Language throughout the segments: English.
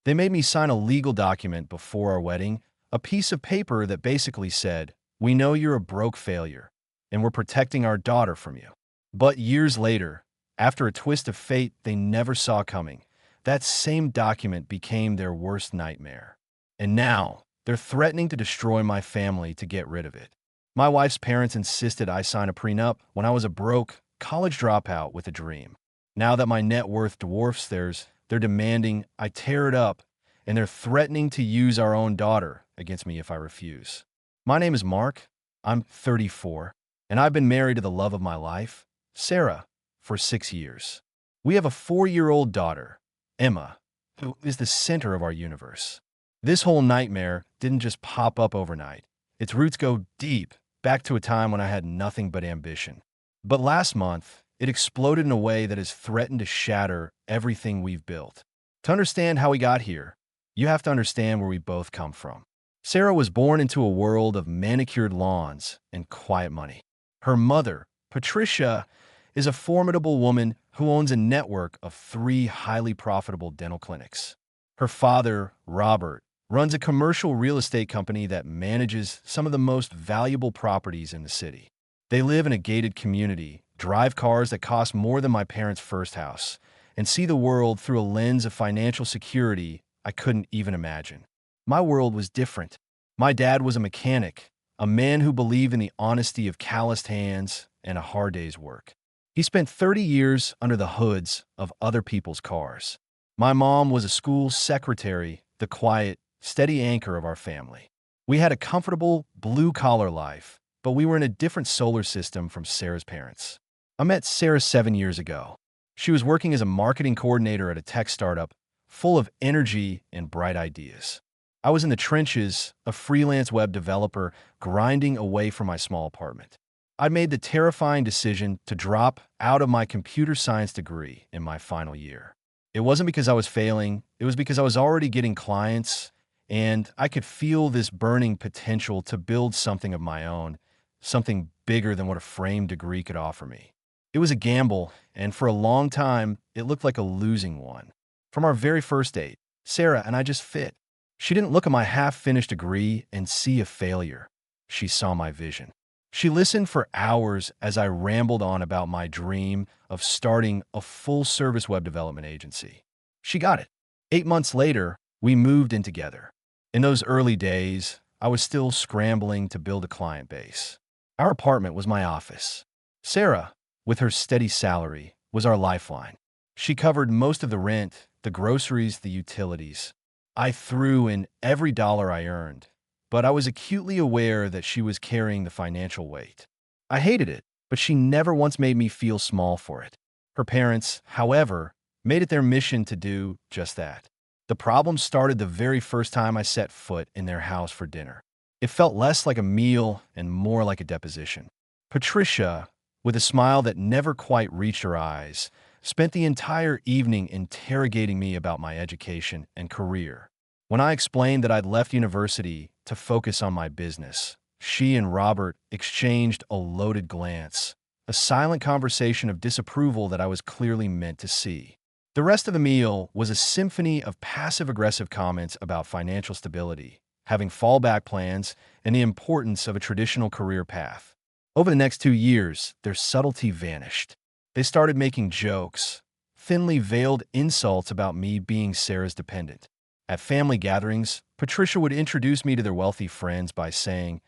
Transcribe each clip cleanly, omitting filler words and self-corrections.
They made me sign a legal document before our wedding, a piece of paper that basically said, "We know you're a broke failure, and we're protecting our daughter from you." But years later, after a twist of fate they never saw coming, that same document became their worst nightmare. And now, they're threatening to destroy my family to get rid of it. My wife's parents insisted I sign a prenup when I was a broke college dropout with a dream. Now that my net worth dwarfs theirs, they're demanding I tear it up, and they're threatening to use our own daughter against me if I refuse. My name is Mark. I'm 34, and I've been married to the love of my life, Sarah, for 6 years. We have a 4-year-old daughter, Emma, who is the center of our universe. This whole nightmare didn't just pop up overnight. Its roots go deep, back to a time when I had nothing but ambition. But last month, it exploded in a way that has threatened to shatter everything we've built. To understand how we got here, you have to understand where we both come from. Sarah was born into a world of manicured lawns and quiet money. Her mother, Patricia, is a formidable woman who owns a network of 3 highly profitable dental clinics. Her father, Robert, runs a commercial real estate company that manages some of the most valuable properties in the city. They live in a gated community, drive cars that cost more than my parents' first house, and see the world through a lens of financial security I couldn't even imagine. My world was different. My dad was a mechanic, a man who believed in the honesty of calloused hands and a hard day's work. He spent 30 years under the hoods of other people's cars. My mom was a school secretary, the quiet, steady anchor of our family. We had a comfortable, blue-collar life, but we were in a different solar system from Sarah's parents. I met Sarah 7 years ago. She was working as a marketing coordinator at a tech startup, full of energy and bright ideas. I was in the trenches, a freelance web developer, grinding away from my small apartment. I'd made the terrifying decision to drop out of my computer science degree in my final year. It wasn't because I was failing, it was because I was already getting clients, and I could feel this burning potential to build something of my own, something bigger than what a framed degree could offer me. It was a gamble, and for a long time, it looked like a losing one. From our very first date, Sarah and I just fit. She didn't look at my half-finished degree and see a failure. She saw my vision. She listened for hours as I rambled on about my dream of starting a full-service web development agency. She got it. 8 months later, we moved in together. In those early days, I was still scrambling to build a client base. Our apartment was my office. Sarah, with her steady salary, was our lifeline. She covered most of the rent, the groceries, the utilities. I threw in every dollar I earned, but I was acutely aware that she was carrying the financial weight. I hated it, but she never once made me feel small for it. Her parents, however, made it their mission to do just that. The problem started the very first time I set foot in their house for dinner. It felt less like a meal and more like a deposition. Patricia, with a smile that never quite reached her eyes, spent the entire evening interrogating me about my education and career. When I explained that I'd left university to focus on my business, she and Robert exchanged a loaded glance, a silent conversation of disapproval that I was clearly meant to see. The rest of the meal was a symphony of passive-aggressive comments about financial stability, having fallback plans, and the importance of a traditional career path. Over the next 2 years, their subtlety vanished. They started making jokes, thinly veiled insults about me being Sarah's dependent. At family gatherings, Patricia would introduce me to their wealthy friends by saying,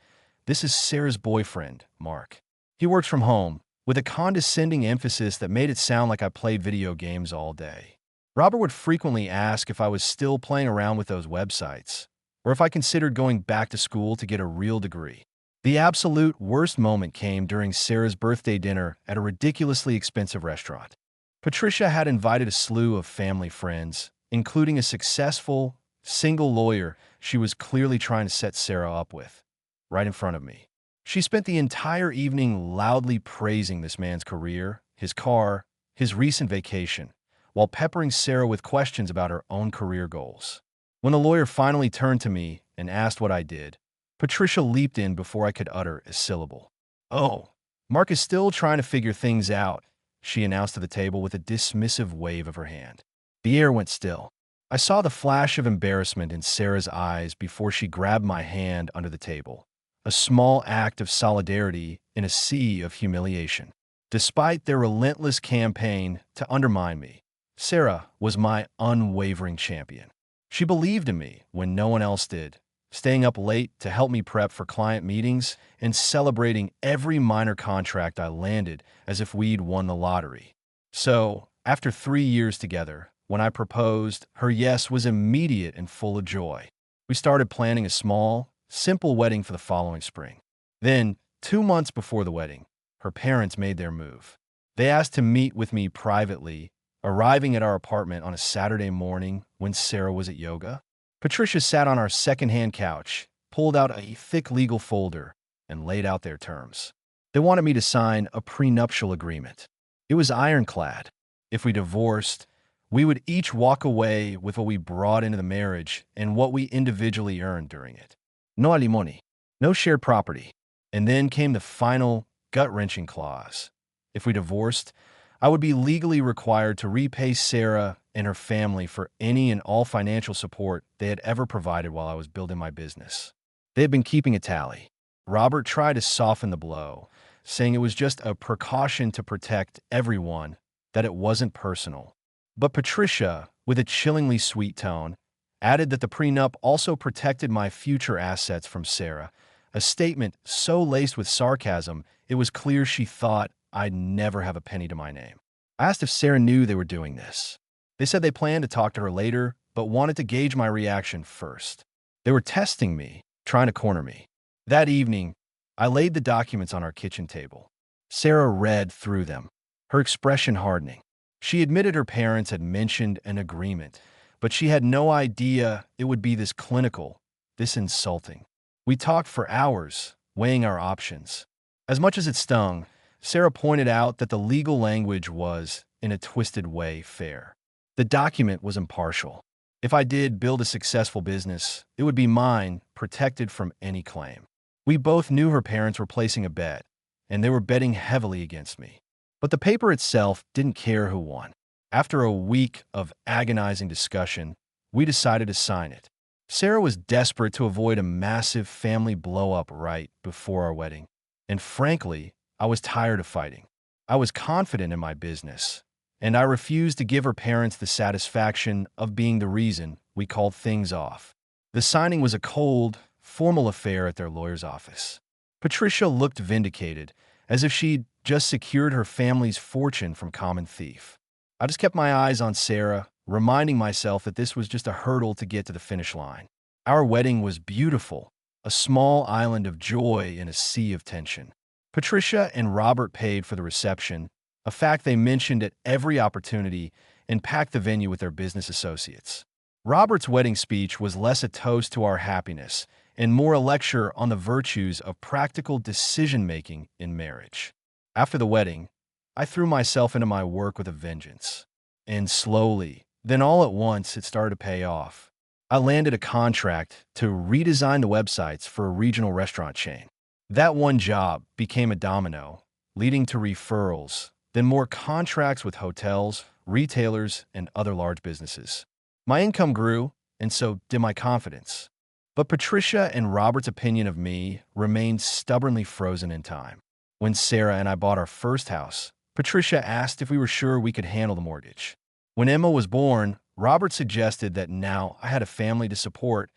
"This is Sarah's boyfriend, Mark. He works from home," with a condescending emphasis that made it sound like I played video games all day. Robert would frequently ask if I was still playing around with those websites, or if I considered going back to school to get a real degree. The absolute worst moment came during Sarah's birthday dinner at a ridiculously expensive restaurant. Patricia had invited a slew of family friends, including a successful, single lawyer she was clearly trying to set Sarah up with, right in front of me. She spent the entire evening loudly praising this man's career, his car, his recent vacation, while peppering Sarah with questions about her own career goals. When the lawyer finally turned to me and asked what I did, Patricia leaped in before I could utter a syllable. "Oh, Mark is still trying to figure things out," she announced to the table with a dismissive wave of her hand. The air went still. I saw the flash of embarrassment in Sarah's eyes before she grabbed my hand under the table, a small act of solidarity in a sea of humiliation. Despite their relentless campaign to undermine me, Sarah was my unwavering champion. She believed in me when no one else did, staying up late to help me prep for client meetings and celebrating every minor contract I landed as if we'd won the lottery. So, after 3 years together, when I proposed, her yes was immediate and full of joy. We started planning a small, simple wedding for the following spring. Then, 2 months before the wedding, her parents made their move. They asked to meet with me privately, arriving at our apartment on a Saturday morning when Sarah was at yoga. Patricia sat on our second-hand couch, pulled out a thick legal folder, and laid out their terms. They wanted me to sign a prenuptial agreement. It was ironclad. If we divorced, we would each walk away with what we brought into the marriage and what we individually earned during it. No alimony, no shared property. And then came the final, gut-wrenching clause. If we divorced, I would be legally required to repay Sarah and her family for any and all financial support they had ever provided while I was building my business. They had been keeping a tally. Robert tried to soften the blow, saying it was just a precaution to protect everyone, that it wasn't personal. But Patricia, with a chillingly sweet tone, added that the prenup also protected my future assets from Sarah, a statement so laced with sarcasm it was clear she thought I'd never have a penny to my name. I asked if Sarah knew they were doing this. They said they planned to talk to her later, but wanted to gauge my reaction first. They were testing me, trying to corner me. That evening, I laid the documents on our kitchen table. Sarah read through them, her expression hardening. She admitted her parents had mentioned an agreement, but she had no idea it would be this clinical, this insulting. We talked for hours, weighing our options. As much as it stung, Sarah pointed out that the legal language was, in a twisted way, fair. The document was impartial. If I did build a successful business, it would be mine, protected from any claim. We both knew her parents were placing a bet, and they were betting heavily against me. But the paper itself didn't care who won. After a week of agonizing discussion, we decided to sign it. Sarah was desperate to avoid a massive family blow-up right before our wedding. And frankly, I was tired of fighting. I was confident in my business, and I refused to give her parents the satisfaction of being the reason we called things off. The signing was a cold, formal affair at their lawyer's office. Patricia looked vindicated, as if she'd just secured her family's fortune from common thief. I just kept my eyes on Sarah, reminding myself that this was just a hurdle to get to the finish line. Our wedding was beautiful, a small island of joy in a sea of tension. Patricia and Robert paid for the reception, a fact they mentioned at every opportunity, and packed the venue with their business associates. Robert's wedding speech was less a toast to our happiness and more a lecture on the virtues of practical decision-making in marriage. After the wedding, I threw myself into my work with a vengeance. And slowly, then all at once, it started to pay off. I landed a contract to redesign the websites for a regional restaurant chain. That one job became a domino, leading to referrals, then more contracts with hotels, retailers, and other large businesses. My income grew, and so did my confidence. But Patricia and Robert's opinion of me remained stubbornly frozen in time. When Sarah and I bought our first house, Patricia asked if we were sure we could handle the mortgage. When Emma was born, Robert suggested that now I had a family to support,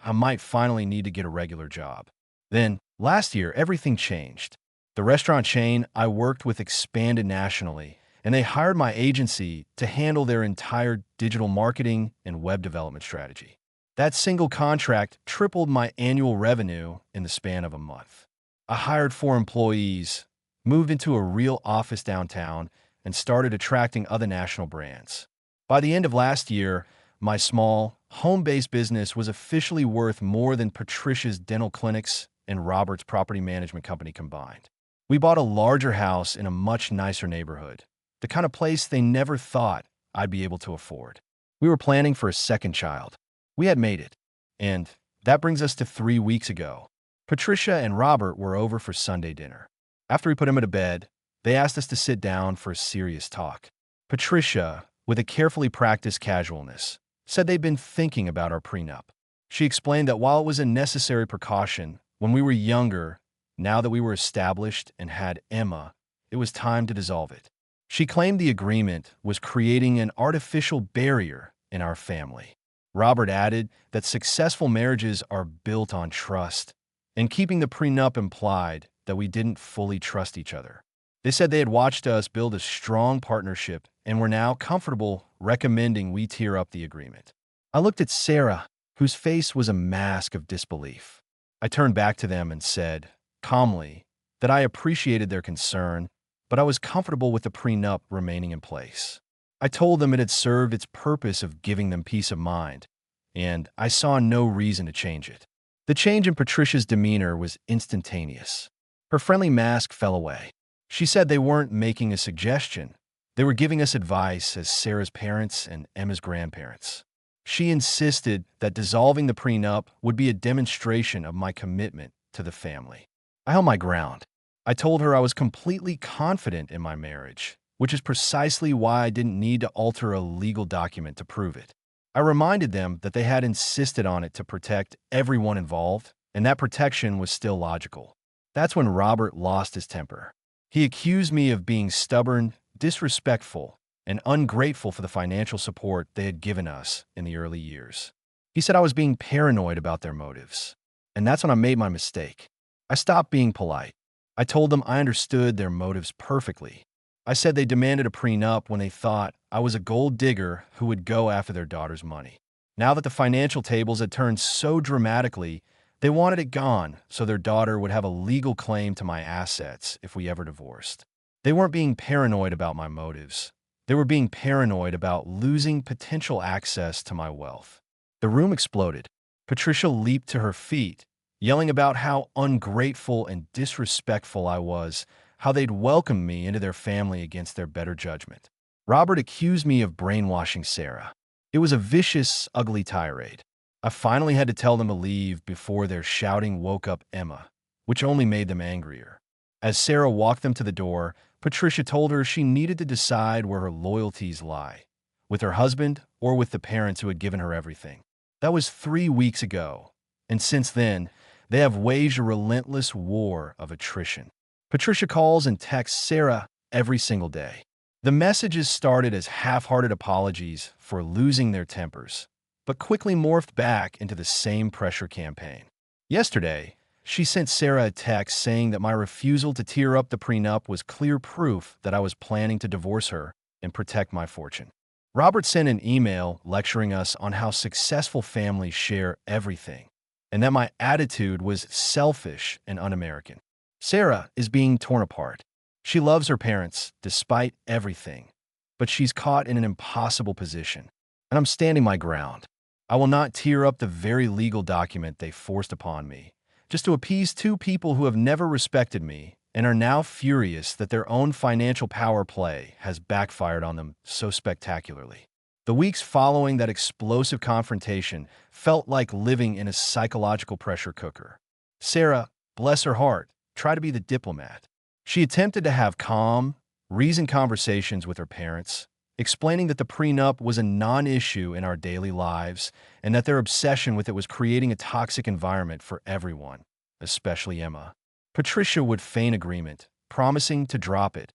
I might finally need to get a regular job. Then, last year, everything changed. The restaurant chain I worked with expanded nationally, and they hired my agency to handle their entire digital marketing and web development strategy. That single contract tripled my annual revenue in the span of a month. I hired 4 employees, moved into a real office downtown, and started attracting other national brands. By the end of last year, my small, home-based business was officially worth more than Patricia's dental clinics and Robert's property management company combined. We bought a larger house in a much nicer neighborhood, the kind of place they never thought I'd be able to afford. We were planning for a second child. We had made it. And that brings us to 3 weeks ago. Patricia and Robert were over for Sunday dinner. After we put him to bed, they asked us to sit down for a serious talk. Patricia, with a carefully practiced casualness, said they'd been thinking about our prenup. She explained that while it was a necessary precaution when we were younger, now that we were established and had Emma, it was time to dissolve it. She claimed the agreement was creating an artificial barrier in our family. Robert added that successful marriages are built on trust, and keeping the prenup implied that we didn't fully trust each other. They said they had watched us build a strong partnership and were now comfortable recommending we tear up the agreement. I looked at Sarah, whose face was a mask of disbelief. I turned back to them and said, calmly, that I appreciated their concern, but I was comfortable with the prenup remaining in place. I told them it had served its purpose of giving them peace of mind, and I saw no reason to change it. The change in Patricia's demeanor was instantaneous. Her friendly mask fell away. She said they weren't making a suggestion. They were giving us advice as Sarah's parents and Emma's grandparents. She insisted that dissolving the prenup would be a demonstration of my commitment to the family. I held my ground. I told her I was completely confident in my marriage, which is precisely why I didn't need to alter a legal document to prove it. I reminded them that they had insisted on it to protect everyone involved, and that protection was still logical. That's when Robert lost his temper. He accused me of being stubborn, disrespectful, and ungrateful for the financial support they had given us in the early years. He said I was being paranoid about their motives, and that's when I made my mistake. I stopped being polite. I told them I understood their motives perfectly. I said they demanded a prenup when they thought I was a gold digger who would go after their daughter's money. Now that the financial tables had turned so dramatically, they wanted it gone so their daughter would have a legal claim to my assets if we ever divorced. They weren't being paranoid about my motives. They were being paranoid about losing potential access to my wealth. The room exploded. Patricia leaped to her feet, yelling about how ungrateful and disrespectful I was, how they'd welcomed me into their family against their better judgment. Robert accused me of brainwashing Sarah. It was a vicious, ugly tirade. I finally had to tell them to leave before their shouting woke up Emma, which only made them angrier. As Sarah walked them to the door, Patricia told her she needed to decide where her loyalties lie, with her husband or with the parents who had given her everything. That was 3 weeks ago, and since then, they have waged a relentless war of attrition. Patricia calls and texts Sarah every single day. The messages started as half-hearted apologies for losing their tempers, but quickly morphed back into the same pressure campaign. Yesterday, she sent Sarah a text saying that my refusal to tear up the prenup was clear proof that I was planning to divorce her and protect my fortune. Robert sent an email lecturing us on how successful families share everything, and that my attitude was selfish and un-American. Sarah is being torn apart. She loves her parents despite everything, but she's caught in an impossible position, and I'm standing my ground. I will not tear up the very legal document they forced upon me, just to appease 2 people who have never respected me and are now furious that their own financial power play has backfired on them so spectacularly. The weeks following that explosive confrontation felt like living in a psychological pressure cooker. Sarah, bless her heart, tried to be the diplomat. She attempted to have calm, reasoned conversations with her parents, explaining that the prenup was a non-issue in our daily lives and that their obsession with it was creating a toxic environment for everyone, especially Emma. Patricia would feign agreement, promising to drop it,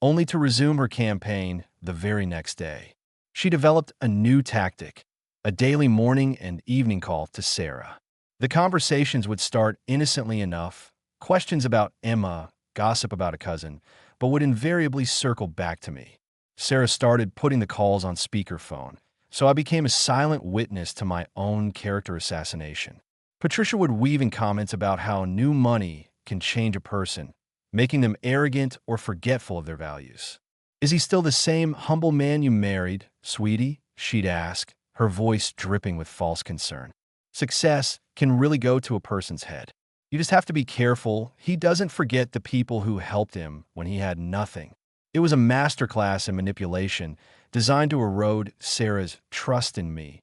only to resume her campaign the very next day. She developed a new tactic, a daily morning and evening call to Sarah. The conversations would start innocently enough, questions about Emma, gossip about a cousin, but would invariably circle back to me. Sarah started putting the calls on speakerphone, so I became a silent witness to my own character assassination. Patricia would weave in comments about how new money can change a person, making them arrogant or forgetful of their values. "Is he still the same humble man you married, sweetie?" she'd ask, her voice dripping with false concern. Success can really go to a person's head. You just have to be careful he doesn't forget the people who helped him when he had nothing. It was a masterclass in manipulation designed to erode Sarah's trust in me,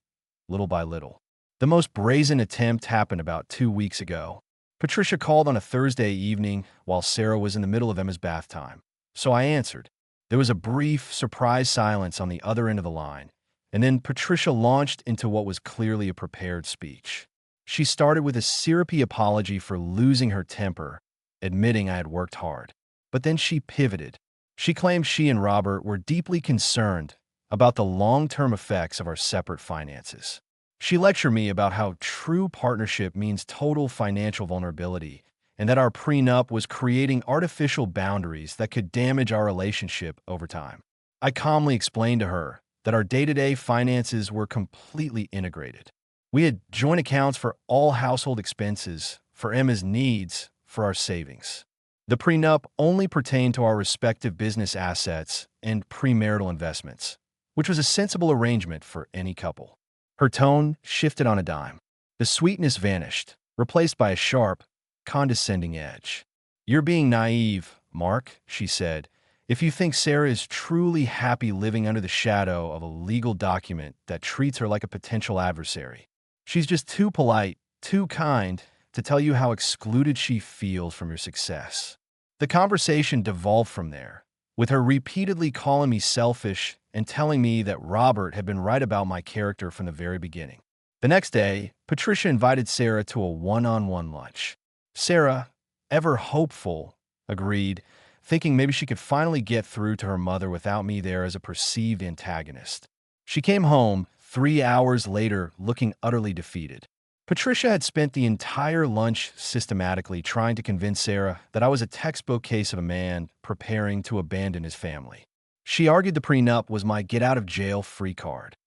little by little. The most brazen attempt happened about 2 weeks ago. Patricia called on a Thursday evening while Sarah was in the middle of Emma's bath time. So I answered. There was a brief, surprised silence on the other end of the line, And then Patricia launched into what was clearly a prepared speech. She started with a syrupy apology for losing her temper, admitting I had worked hard. But then she pivoted. She claimed she and Robert were deeply concerned about the long-term effects of our separate finances. She lectured me about how true partnership means total financial vulnerability and that our prenup was creating artificial boundaries that could damage our relationship over time. I calmly explained to her that our day-to-day finances were completely integrated. We had joint accounts for all household expenses, for Emma's needs, for our savings. The prenup only pertained to our respective business assets and premarital investments, which was a sensible arrangement for any couple. Her tone shifted on a dime. The sweetness vanished, replaced by a sharp, condescending edge. "You're being naive, Mark," she said, "if you think Sarah is truly happy living under the shadow of a legal document that treats her like a potential adversary. She's just too polite, too kind, to tell you how excluded she feels from your success." The conversation devolved from there, with her repeatedly calling me selfish and telling me that Robert had been right about my character from the very beginning. The next day, Patricia invited Sarah to a one-on-one lunch. Sarah, ever hopeful, agreed, thinking maybe she could finally get through to her mother without me there as a perceived antagonist. She came home 3 hours later looking utterly defeated. Patricia had spent the entire lunch systematically trying to convince Sarah that I was a textbook case of a man preparing to abandon his family. She argued the prenup was my get-out-of-jail-free card.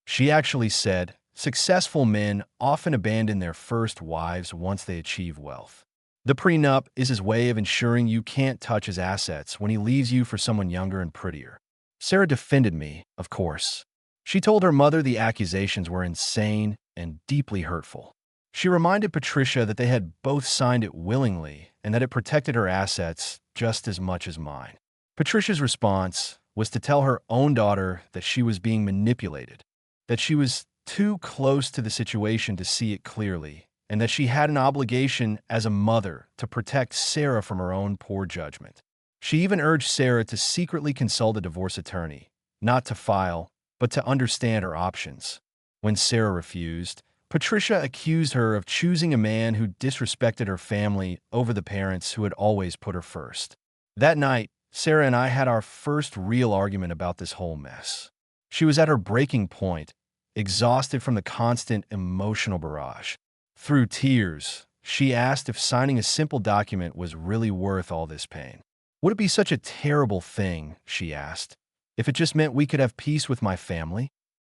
She actually said, successful men often abandon their first wives once they achieve wealth. The prenup is his way of ensuring you can't touch his assets when he leaves you for someone younger and prettier. Sarah defended me, of course. She told her mother the accusations were insane and deeply hurtful. She reminded Patricia that they had both signed it willingly and that it protected her assets just as much as mine. Patricia's response was to tell her own daughter that she was being manipulated, that she was too close to the situation to see it clearly, and that she had an obligation as a mother to protect Sarah from her own poor judgment. She even urged Sarah to secretly consult a divorce attorney, not to file, but to understand her options. When Sarah refused, Patricia accused her of choosing a man who disrespected her family over the parents who had always put her first. That night, Sarah and I had our first real argument about this whole mess. She was at her breaking point, exhausted from the constant emotional barrage. Through tears, she asked if signing a simple document was really worth all this pain. Would it be such a terrible thing, she asked, if it just meant we could have peace with my family?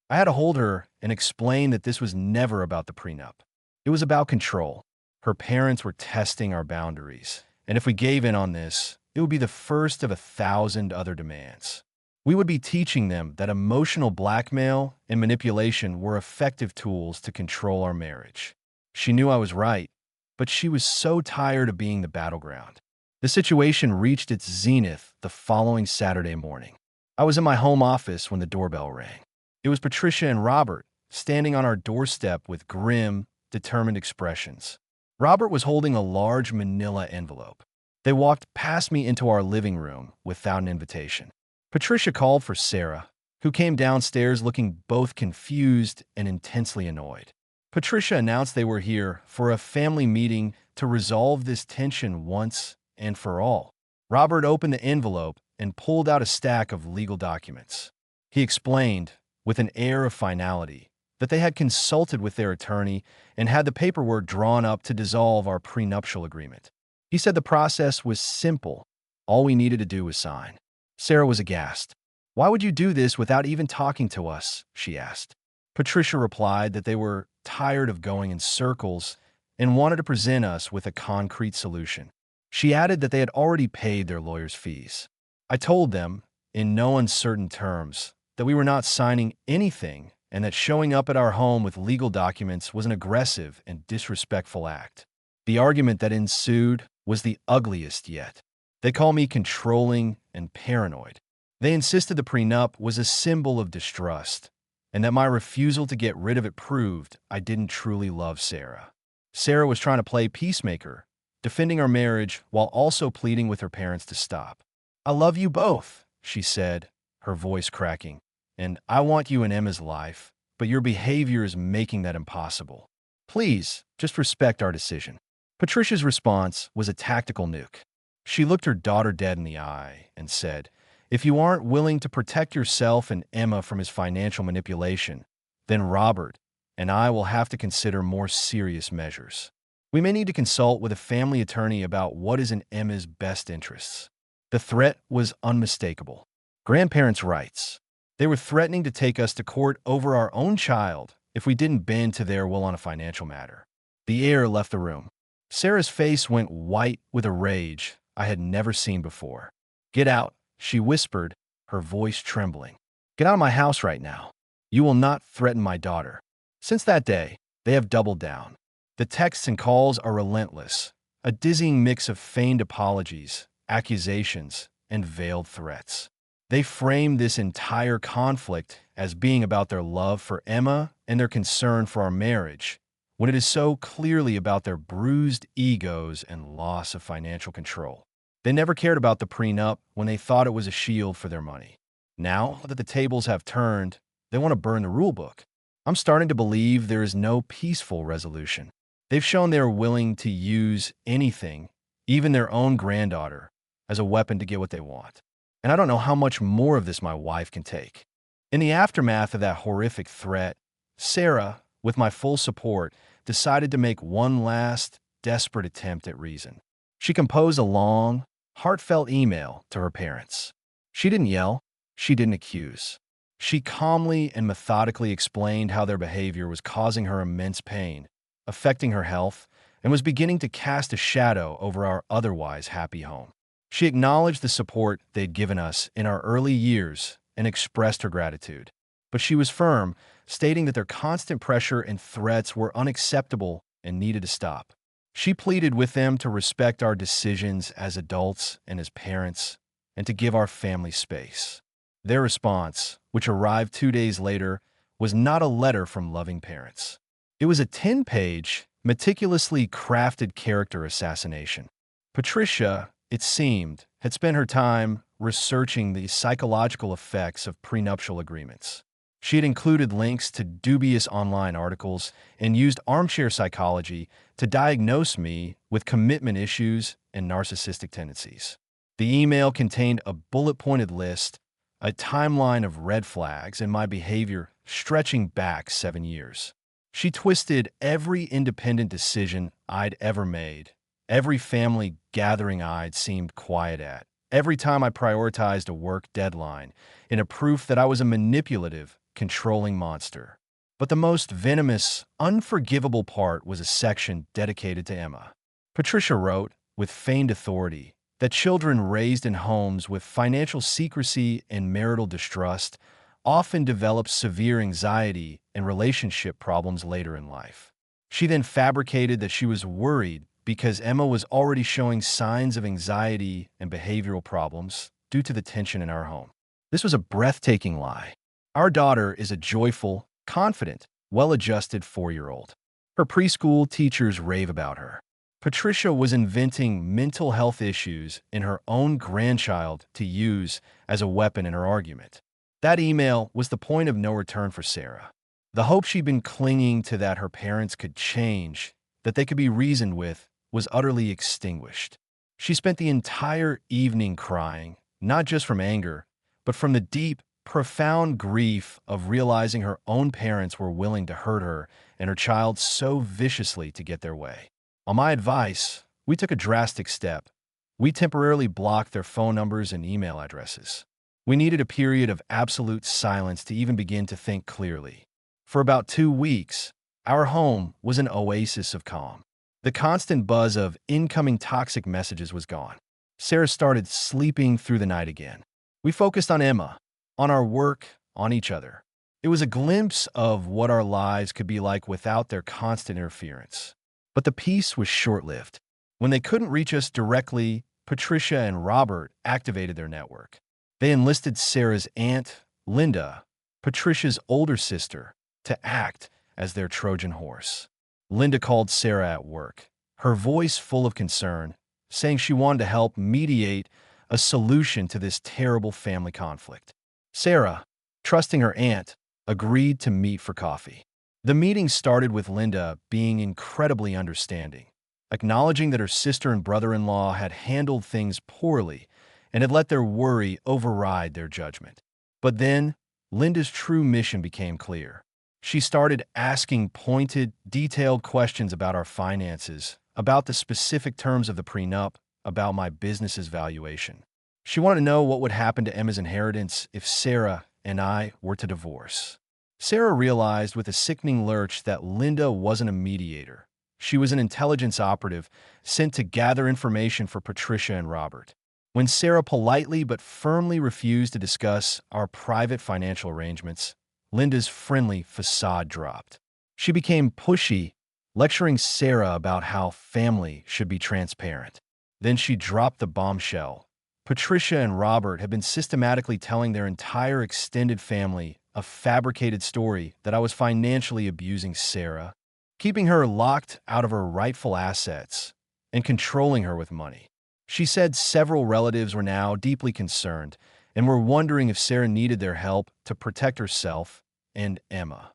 I had to hold her and explain that this was never about the prenup. It was about control. Her parents were testing our boundaries, and if we gave in on this, it would be the first of 1,000 other demands. We would be teaching them that emotional blackmail and manipulation were effective tools to control our marriage. She knew I was right, but she was so tired of being the battleground. The situation reached its zenith the following Saturday morning. I was in my home office when the doorbell rang. It was Patricia and Robert, standing on our doorstep with grim, determined expressions. Robert was holding a large manila envelope. They walked past me into our living room without an invitation. Patricia called for Sarah, who came downstairs looking both confused and intensely annoyed. Patricia announced they were here for a family meeting to resolve this tension once and for all. Robert opened the envelope and pulled out a stack of legal documents. He explained, with an air of finality, that they had consulted with their attorney and had the paperwork drawn up to dissolve our prenuptial agreement. He said the process was simple. All we needed to do was sign. Sarah was aghast. "Why would you do this without even talking to us?" she asked. Patricia replied that they were tired of going in circles and wanted to present us with a concrete solution. She added that they had already paid their lawyers' fees. I told them, in no uncertain terms, that we were not signing anything and that showing up at our home with legal documents was an aggressive and disrespectful act. The argument that ensued was the ugliest yet. They called me controlling and paranoid. They insisted the prenup was a symbol of distrust, and that my refusal to get rid of it proved I didn't truly love Sarah. Sarah was trying to play peacemaker, defending our marriage while also pleading with her parents to stop. "I love you both," she said, her voice cracking, and I want you in Emma's life, but your behavior is making that impossible. Please, just respect our decision." Patricia's response was a tactical nuke. She looked her daughter dead in the eye and said, "If you aren't willing to protect yourself and Emma from his financial manipulation, then Robert and I will have to consider more serious measures. We may need to consult with a family attorney about what is in Emma's best interests." The threat was unmistakable. Grandparents' rights. They were threatening to take us to court over our own child if we didn't bend to their will on a financial matter. The heir left the room. Sarah's face went white with a rage I had never seen before. "Get out," she whispered, her voice trembling. "Get out of my house right now. You will not threaten my daughter." Since that day, they have doubled down. The texts and calls are relentless, a dizzying mix of feigned apologies, accusations, and veiled threats. They frame this entire conflict as being about their love for Emma and their concern for our marriage, when it is so clearly about their bruised egos and loss of financial control. They never cared about the prenup when they thought it was a shield for their money. Now that the tables have turned, they want to burn the rulebook. I'm starting to believe there is no peaceful resolution. They've shown they are willing to use anything, even their own granddaughter, as a weapon to get what they want. And I don't know how much more of this my wife can take. In the aftermath of that horrific threat, Sarah, with my full support, decided to make one last, desperate attempt at reason. She composed a long, heartfelt email to her parents. She didn't yell. She didn't accuse. She calmly and methodically explained how their behavior was causing her immense pain, affecting her health, and was beginning to cast a shadow over our otherwise happy home. She acknowledged the support they'd given us in our early years and expressed her gratitude. But she was firm, stating that their constant pressure and threats were unacceptable and needed to stop. She pleaded with them to respect our decisions as adults and as parents, and to give our family space. Their response, which arrived 2 days later, was not a letter from loving parents. It was a 10-page, meticulously crafted character assassination. Patricia, it seemed, had spent her time researching the psychological effects of prenuptial agreements. She had included links to dubious online articles and used armchair psychology to diagnose me with commitment issues and narcissistic tendencies. The email contained a bullet-pointed list, a timeline of red flags, and my behavior stretching back 7 years. She twisted every independent decision I'd ever made, every family gathering I'd seemed quiet at, every time I prioritized a work deadline, in a proof that I was a manipulative, controlling monster. But the most venomous, unforgivable part was a section dedicated to Emma. Patricia wrote, with feigned authority, that children raised in homes with financial secrecy and marital distrust often develop severe anxiety and relationship problems later in life. She then fabricated that she was worried because Emma was already showing signs of anxiety and behavioral problems due to the tension in our home. This was a breathtaking lie. Our daughter is a joyful, confident, well-adjusted 4-year-old. Her preschool teachers rave about her. Patricia was inventing mental health issues in her own grandchild to use as a weapon in her argument. That email was the point of no return for Sarah. The hope she'd been clinging to that her parents could change, that they could be reasoned with, was utterly extinguished. She spent the entire evening crying, not just from anger, but from the deep, profound grief of realizing her own parents were willing to hurt her and her child so viciously to get their way. On my advice, we took a drastic step. We temporarily blocked their phone numbers and email addresses. We needed a period of absolute silence to even begin to think clearly. For about 2 weeks, our home was an oasis of calm. The constant buzz of incoming toxic messages was gone. Sarah started sleeping through the night again. We focused on Emma, on our work, on each other. It was a glimpse of what our lives could be like without their constant interference. But the peace was short-lived. When they couldn't reach us directly, Patricia and Robert activated their network. They enlisted Sarah's aunt, Linda, Patricia's older sister, to act as their Trojan horse. Linda called Sarah at work, her voice full of concern, saying she wanted to help mediate a solution to this terrible family conflict. "Sarah, trusting her aunt, agreed to meet for coffee. The meeting started with Linda being incredibly understanding, acknowledging that her sister and brother-in-law had handled things poorly and had let their worry override their judgment. But then, Linda's true mission became clear. She started asking pointed, detailed questions about our finances, about the specific terms of the prenup, about my business's valuation. She wanted to know what would happen to Emma's inheritance if Sarah and I were to divorce. Sarah realized with a sickening lurch that Linda wasn't a mediator. She was an intelligence operative sent to gather information for Patricia and Robert. When Sarah politely but firmly refused to discuss our private financial arrangements, Linda's friendly facade dropped. She became pushy, lecturing Sarah about how family should be transparent. Then she dropped the bombshell. Patricia and Robert had been systematically telling their entire extended family a fabricated story that I was financially abusing Sarah, keeping her locked out of her rightful assets, and controlling her with money. She said several relatives were now deeply concerned and were wondering if Sarah needed their help to protect herself and Emma.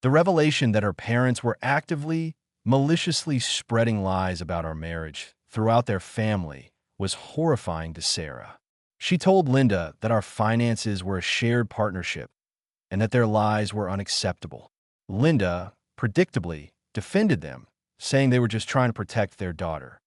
The revelation that her parents were actively, maliciously spreading lies about our marriage throughout their family was horrifying to Sarah. She told Linda that our finances were a shared partnership and that their lies were unacceptable. Linda, predictably, defended them, saying they were just trying to protect their daughter.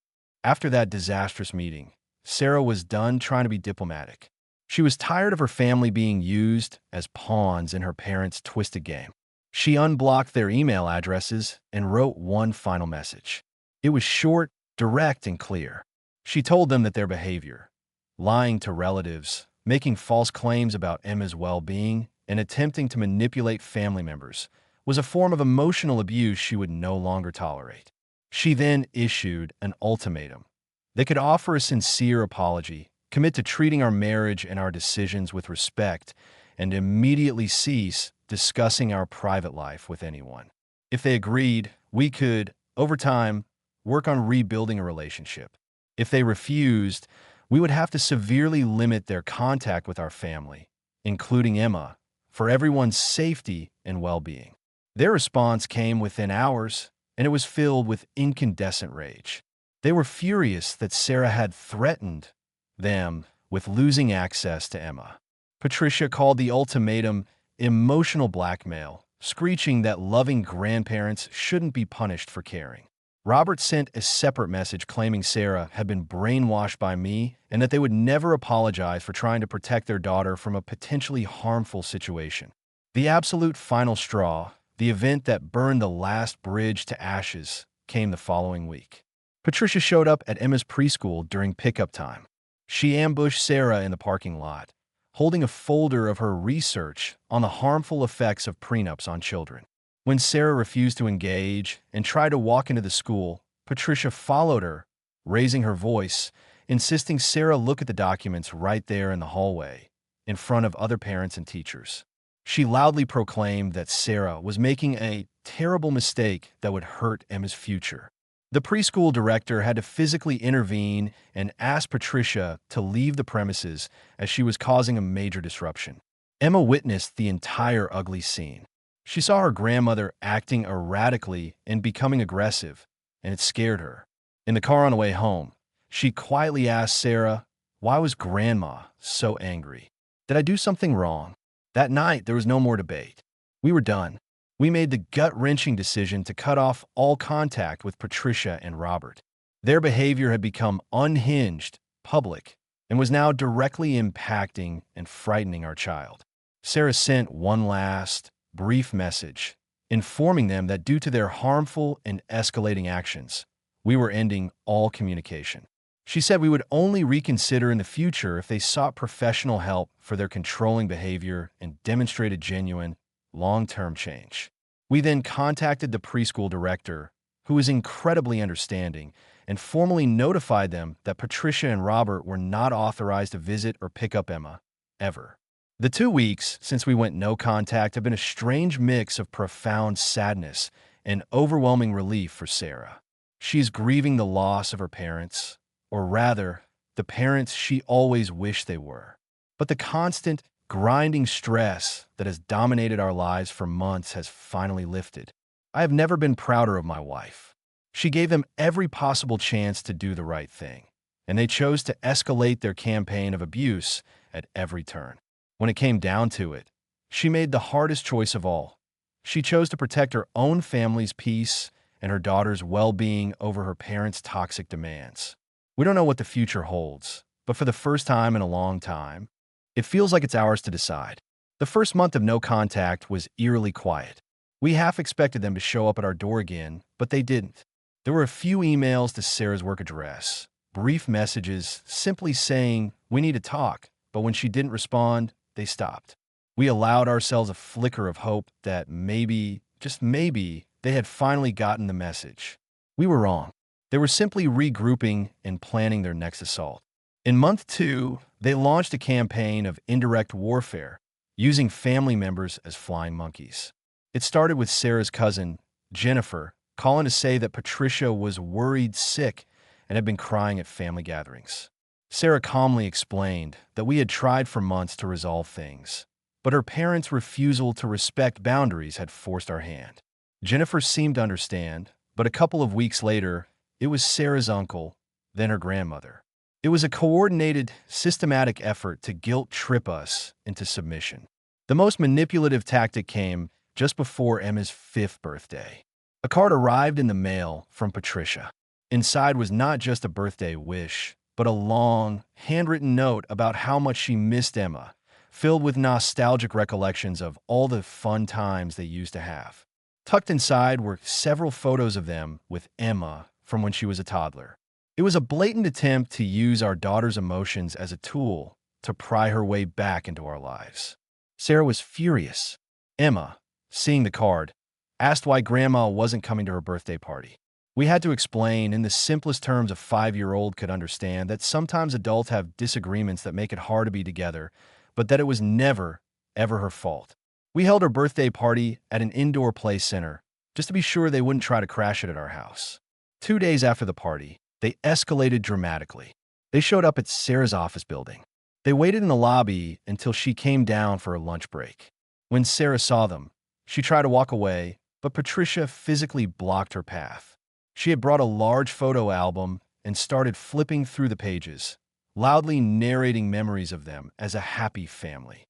After that disastrous meeting, Sarah was done trying to be diplomatic. She was tired of her family being used as pawns in her parents' twisted game. She unblocked their email addresses and wrote one final message. It was short, direct, and clear. She told them that their behavior, lying to relatives, making false claims about Emma's well-being, and attempting to manipulate family members, was a form of emotional abuse she would no longer tolerate. She then issued an ultimatum. They could offer a sincere apology, commit to treating our marriage and our decisions with respect, and immediately cease discussing our private life with anyone. If they agreed, we could, over time, work on rebuilding a relationship. If they refused, we would have to severely limit their contact with our family, including Emma, for everyone's safety and well-being. Their response came within hours, and it was filled with incandescent rage. They were furious that Sarah had threatened them with losing access to Emma. Patricia called the ultimatum emotional blackmail, screeching that loving grandparents shouldn't be punished for caring. Robert sent a separate message claiming Sarah had been brainwashed by me and that they would never apologize for trying to protect their daughter from a potentially harmful situation. The absolute final straw, the event that burned the last bridge to ashes, came the following week. Patricia showed up at Emma's preschool during pickup time. She ambushed Sarah in the parking lot, holding a folder of her research on the harmful effects of prenups on children. When Sarah refused to engage and tried to walk into the school, Patricia followed her, raising her voice, insisting Sarah look at the documents right there in the hallway, in front of other parents and teachers. She loudly proclaimed that Sarah was making a terrible mistake that would hurt Emma's future. The preschool director had to physically intervene and ask Patricia to leave the premises as she was causing a major disruption. Emma witnessed the entire ugly scene. She saw her grandmother acting erratically and becoming aggressive, and it scared her. In the car on the way home, she quietly asked Sarah, "Why was Grandma so angry? Did I do something wrong?" That night, there was no more debate. We were done. We made the gut-wrenching decision to cut off all contact with Patricia and Robert. Their behavior had become unhinged, public, and was now directly impacting and frightening our child. Sarah sent one last, brief message, informing them that due to their harmful and escalating actions, we were ending all communication. She said we would only reconsider in the future if they sought professional help for their controlling behavior and demonstrated genuine, long-term change. We then contacted the preschool director, who was incredibly understanding, and formally notified them that Patricia and Robert were not authorized to visit or pick up Emma, ever. The 2 weeks since we went no contact have been a strange mix of profound sadness and overwhelming relief for Sarah. She's grieving the loss of her parents, or rather, the parents she always wished they were. But the constant, grinding stress that has dominated our lives for months has finally lifted. I have never been prouder of my wife. She gave them every possible chance to do the right thing, and they chose to escalate their campaign of abuse at every turn. When it came down to it, she made the hardest choice of all. She chose to protect her own family's peace and her daughter's well-being over her parents' toxic demands. We don't know what the future holds, but for the first time in a long time, it feels like it's ours to decide. The first month of no contact was eerily quiet. We half expected them to show up at our door again, but they didn't. There were a few emails to Sarah's work address, brief messages simply saying, "We need to talk," but when she didn't respond, they stopped. We allowed ourselves a flicker of hope that maybe, just maybe, they had finally gotten the message. We were wrong. They were simply regrouping and planning their next assault. In month 2, they launched a campaign of indirect warfare, using family members as flying monkeys. It started with Sarah's cousin, Jennifer, calling to say that Patricia was worried sick and had been crying at family gatherings. Sarah calmly explained that we had tried for months to resolve things, but her parents' refusal to respect boundaries had forced our hand. Jennifer seemed to understand, but a couple of weeks later, it was Sarah's uncle, then her grandmother. It was a coordinated, systematic effort to guilt-trip us into submission. The most manipulative tactic came just before Emma's 5th birthday. A card arrived in the mail from Patricia. Inside was not just a birthday wish, but a long, handwritten note about how much she missed Emma, filled with nostalgic recollections of all the fun times they used to have. Tucked inside were several photos of them with Emma from when she was a toddler. It was a blatant attempt to use our daughter's emotions as a tool to pry her way back into our lives. Sarah was furious. Emma, seeing the card, asked why Grandma wasn't coming to her birthday party. We had to explain in the simplest terms a 5-year-old could understand that sometimes adults have disagreements that make it hard to be together, but that it was never, ever her fault. We held her birthday party at an indoor play center, just to be sure they wouldn't try to crash it at our house. 2 days after the party, they escalated dramatically. They showed up at Sarah's office building. They waited in the lobby until she came down for her lunch break. When Sarah saw them, she tried to walk away, but Patricia physically blocked her path. She had brought a large photo album and started flipping through the pages, loudly narrating memories of them as a happy family.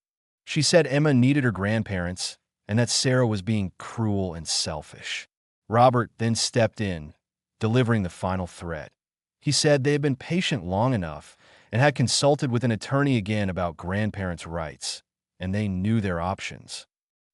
She said Emma needed her grandparents and that Sarah was being cruel and selfish. Robert then stepped in, delivering the final threat. He said they had been patient long enough and had consulted with an attorney again about grandparents' rights, and they knew their options.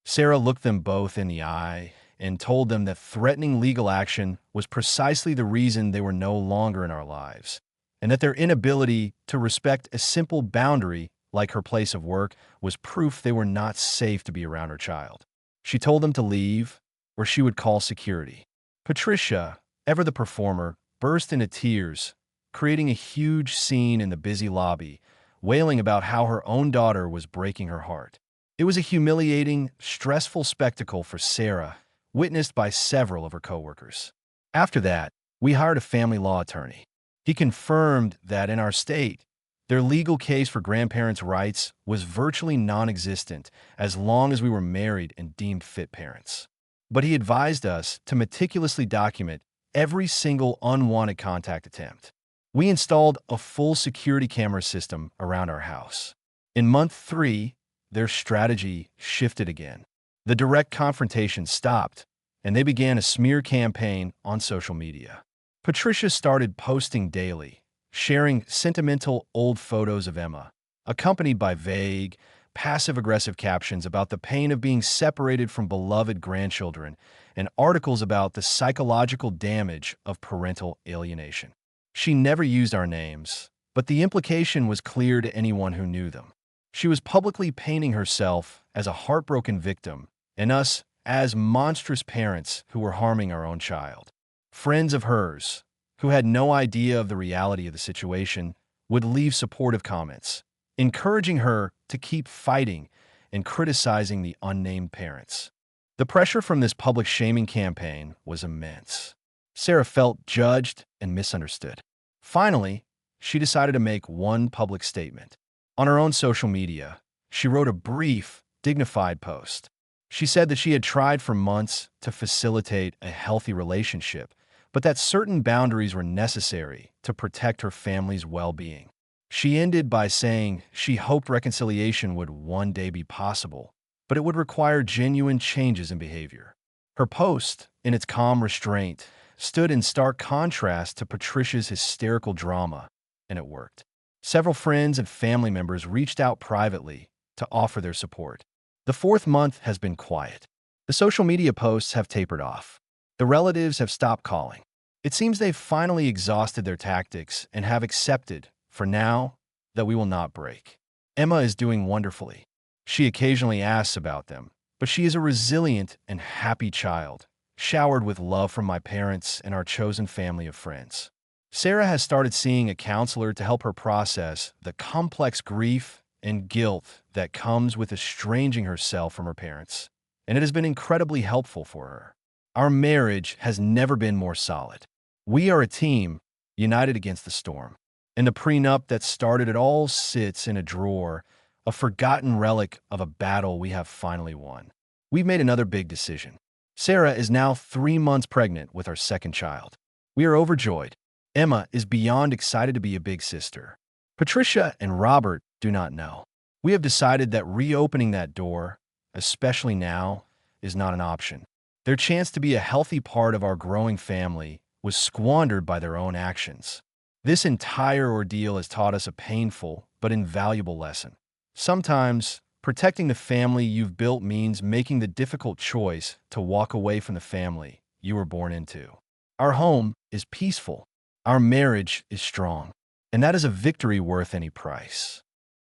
Sarah looked them both in the eye and told them that threatening legal action was precisely the reason they were no longer in our lives, and that their inability to respect a simple boundary like her place of work was proof they were not safe to be around her child. She told them to leave, or she would call security. Patricia, ever the performer, burst into tears, creating a huge scene in the busy lobby, wailing about how her own daughter was breaking her heart. It was a humiliating, stressful spectacle for Sarah, witnessed by several of her coworkers. After that, we hired a family law attorney. He confirmed that in our state, their legal case for grandparents' rights was virtually non-existent as long as we were married and deemed fit parents. But he advised us to meticulously document every single unwanted contact attempt. We installed a full security camera system around our house. In month 3, their strategy shifted again. The direct confrontation stopped, and they began a smear campaign on social media. Patricia started posting daily, sharing sentimental old photos of Emma, accompanied by vague, passive-aggressive captions about the pain of being separated from beloved grandchildren and articles about the psychological damage of parental alienation. She never used our names, but the implication was clear to anyone who knew them. She was publicly painting herself as a heartbroken victim and us as monstrous parents who were harming our own child. Friends of hers, who had no idea of the reality of the situation, would leave supportive comments, encouraging her to keep fighting and criticizing the unnamed parents. The pressure from this public shaming campaign was immense. Sarah felt judged and misunderstood. Finally, she decided to make one public statement. On her own social media, She wrote a brief, dignified post. She said that she had tried for months to facilitate a healthy relationship, but that certain boundaries were necessary to protect her family's well-being. She ended by saying she hoped reconciliation would one day be possible, but it would require genuine changes in behavior. Her post, in its calm restraint, stood in stark contrast to Patricia's hysterical drama, and it worked. Several friends and family members reached out privately to offer their support. The fourth month has been quiet. The social media posts have tapered off. The relatives have stopped calling. It seems they've finally exhausted their tactics and have accepted, for now, that we will not break. Emma is doing wonderfully. She occasionally asks about them, but she is a resilient and happy child, showered with love from my parents and our chosen family of friends. Sarah has started seeing a counselor to help her process the complex grief and guilt that comes with estranging herself from her parents, and it has been incredibly helpful for her. Our marriage has never been more solid. We are a team, united against the storm. And the prenup that started it all sits in a drawer, a forgotten relic of a battle we have finally won. We've made another big decision. Sarah is now 3 months pregnant with our second child. We are overjoyed. Emma is beyond excited to be a big sister. Patricia and Robert do not know. We have decided that reopening that door, especially now, is not an option. Their chance to be a healthy part of our growing family was squandered by their own actions. This entire ordeal has taught us a painful but invaluable lesson. Sometimes, protecting the family you've built means making the difficult choice to walk away from the family you were born into. Our home is peaceful. Our marriage is strong. And that is a victory worth any price.